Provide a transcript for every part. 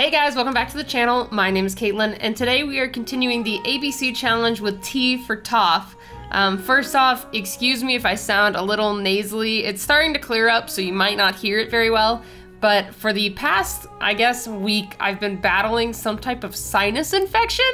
Hey guys, welcome back to the channel. My name is Katelyn, and today we are continuing the ABC challenge with T for Toph. First off, excuse me if I sound a little nasally. It's starting to clear up, so you might not hear it very well. But for the past, I guess, week, I've been battling some type of sinus infection.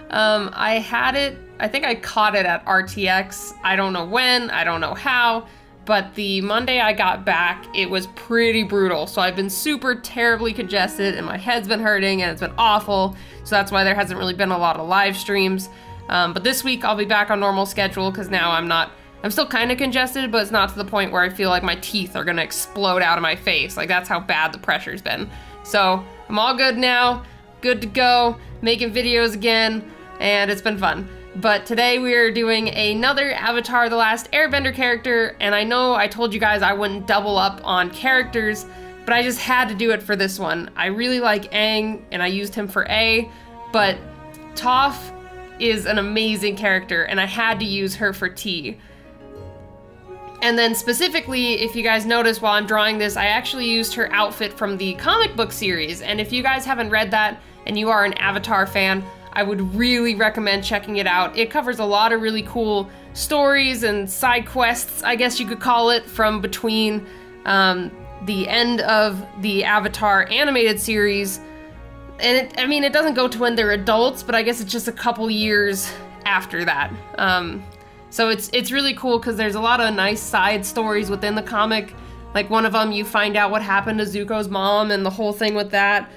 I had it, I think I caught it at RTX. I don't know when, I don't know how. But the Monday I got back, it was pretty brutal. So I've been super terribly congested and my head's been hurting and it's been awful. So that's why there hasn't really been a lot of live streams. But this week I'll be back on normal schedule because now I'm still kind of congested, but it's not to the point where I feel like my teeth are gonna explode out of my face. Like that's how bad the pressure's been. So I'm all good now, good to go, making videos again, and it's been fun. But today we are doing another Avatar: The Last Airbender character, and I know I told you guys I wouldn't double up on characters, but I just had to do it for this one. I really like Aang, and I used him for A, but Toph is an amazing character, and I had to use her for T. And then specifically, if you guys notice while I'm drawing this, I actually used her outfit from the comic book series, and if you guys haven't read that, and you are an Avatar fan, I would really recommend checking it out. It covers a lot of really cool stories and side quests, I guess you could call it, from between the end of the Avatar animated series. And it doesn't go to when they're adults, but I guess it's just a couple years after that. So it's really cool because there's a lot of nice side stories within the comic. Like one of them, you find out what happened to Zuko's mom and the whole thing with that.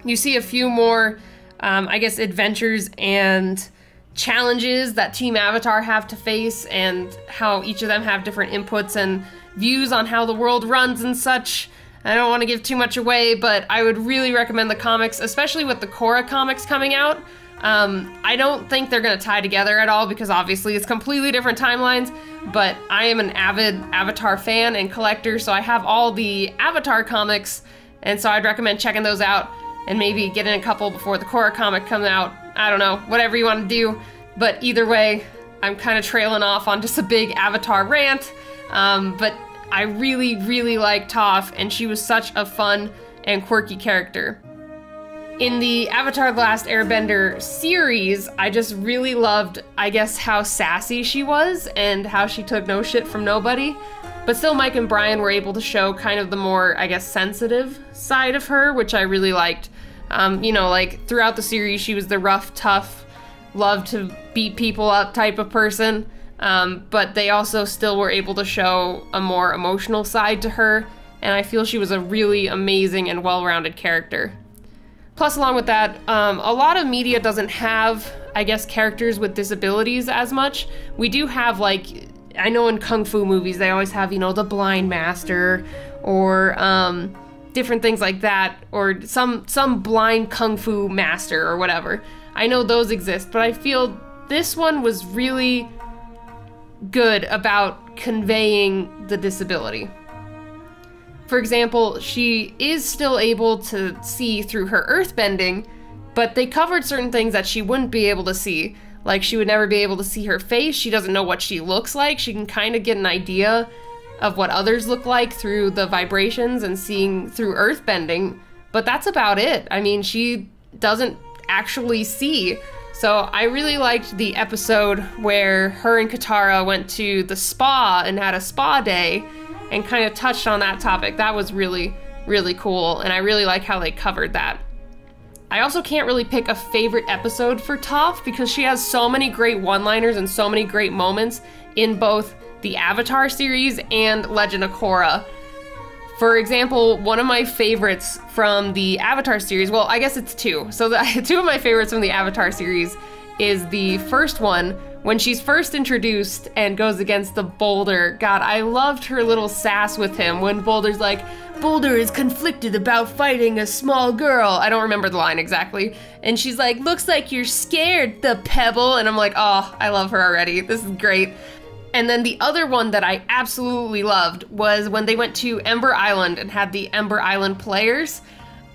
You see a few more I guess adventures and challenges that Team Avatar have to face and how each of them have different inputs and views on how the world runs and such. I don't want to give too much away, but I would really recommend the comics, especially with the Korra comics coming out. I don't think they're going to tie together at all because obviously it's completely different timelines, but I am an avid Avatar fan and collector, so I have all the Avatar comics, and so I'd recommend checking those out. And maybe get in a couple before the Korra comic comes out. I don't know, whatever you want to do. But either way, I'm kind of trailing off on just a big Avatar rant. But I really, really like Toph, and she was such a fun and quirky character. In the Avatar: The Last Airbender series, I just really loved, I guess, how sassy she was and how she took no shit from nobody. But still, Mike and Brian were able to show kind of the more, I guess, sensitive side of her, which I really liked. You know, like, throughout the series, she was the rough, tough, love to beat people up type of person. But they also still were able to show a more emotional side to her, and I feel she was a really amazing and well-rounded character. Plus, along with that, a lot of media doesn't have, I guess, characters with disabilities as much. We do have, like, I know in Kung Fu movies, they always have, you know, the blind master or different things like that, or some blind Kung Fu master or whatever. I know those exist, but I feel this one was really good about conveying the disability. For example, she is still able to see through her earthbending, but they covered certain things that she wouldn't be able to see. Like, she would never be able to see her face. She doesn't know what she looks like. She can kind of get an idea of what others look like through the vibrations and seeing through earthbending, but that's about it. I mean, she doesn't actually see. So I really liked the episode where her and Katara went to the spa and had a spa day and kind of touched on that topic. That was really, really cool, and I really like how they covered that. I also can't really pick a favorite episode for Toph because she has so many great one-liners and so many great moments in both the Avatar series and Legend of Korra. For example, one of my favorites from the Avatar series, well, I guess it's two. So two of my favorites from the Avatar series is the first one when she's first introduced and goes against the Boulder. God, I loved her little sass with him when Boulder's like, Boulder is conflicted about fighting a small girl. I don't remember the line exactly. And she's like, looks like you're scared, the Pebble. And I'm like, oh, I love her already. This is great. And then the other one that I absolutely loved was when they went to Ember Island and had the Ember Island players.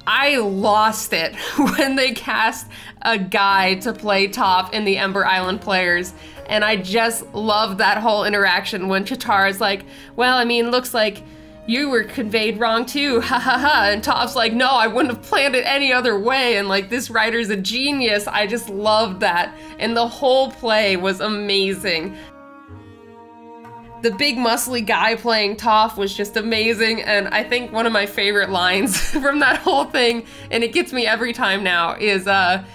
I lost it when they cast a guy to play Toph in the Ember Island players. And I just loved that whole interaction when Katara's like, well, I mean, looks like you were conveyed wrong too, ha ha ha. And Toph's like, no, I wouldn't have planned it any other way. And like, this writer's a genius. I just loved that. And the whole play was amazing. The big muscly guy playing Toph was just amazing, and I think one of my favorite lines from that whole thing, and it gets me every time now, is I'm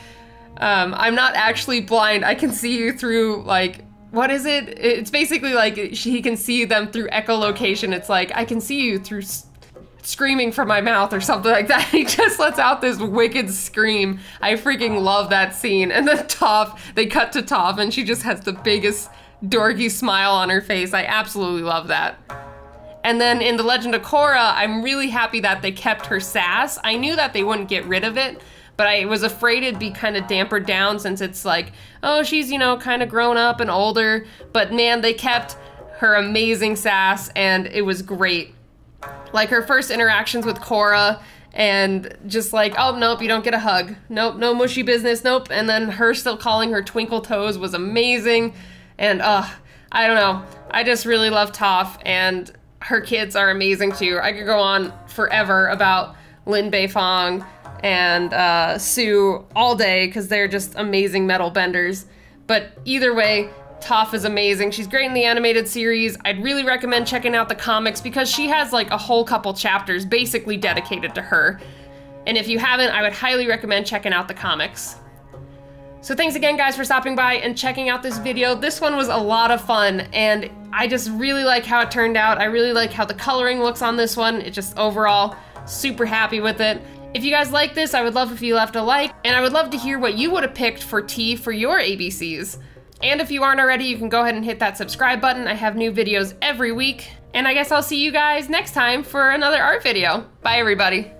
not actually blind, I can see you through, like, what is it? It's basically like he can see them through echolocation. It's like, I can see you through screaming from my mouth or something like that. He just lets out this wicked scream. I freaking love that scene. And then Toph, they cut to Toph and she just has the biggest dorky smile on her face. I absolutely love that. And then in The Legend of Korra, I'm really happy that they kept her sass. I knew that they wouldn't get rid of it, but I was afraid it'd be kind of dampered down since it's like, oh, she's, you know, kind of grown up and older. But man, they kept her amazing sass and it was great. Like her first interactions with Korra and just like, oh, nope, you don't get a hug. Nope, no mushy business, nope. And then her still calling her twinkle toes was amazing. And I don't know, I just really love Toph, and her kids are amazing too. I could go on forever about Lin Beifong and Sue all day because they're just amazing metal benders. But either way, Toph is amazing. She's great in the animated series. I'd really recommend checking out the comics because she has like a whole couple chapters basically dedicated to her. And if you haven't, I would highly recommend checking out the comics. So thanks again, guys, for stopping by and checking out this video. This one was a lot of fun, and I just really like how it turned out. I really like how the coloring looks on this one. It just overall, super happy with it. If you guys like this, I would love if you left a like, and I would love to hear what you would have picked for T for your ABCs. And if you aren't already, you can go ahead and hit that subscribe button. I have new videos every week, and I guess I'll see you guys next time for another art video. Bye, everybody.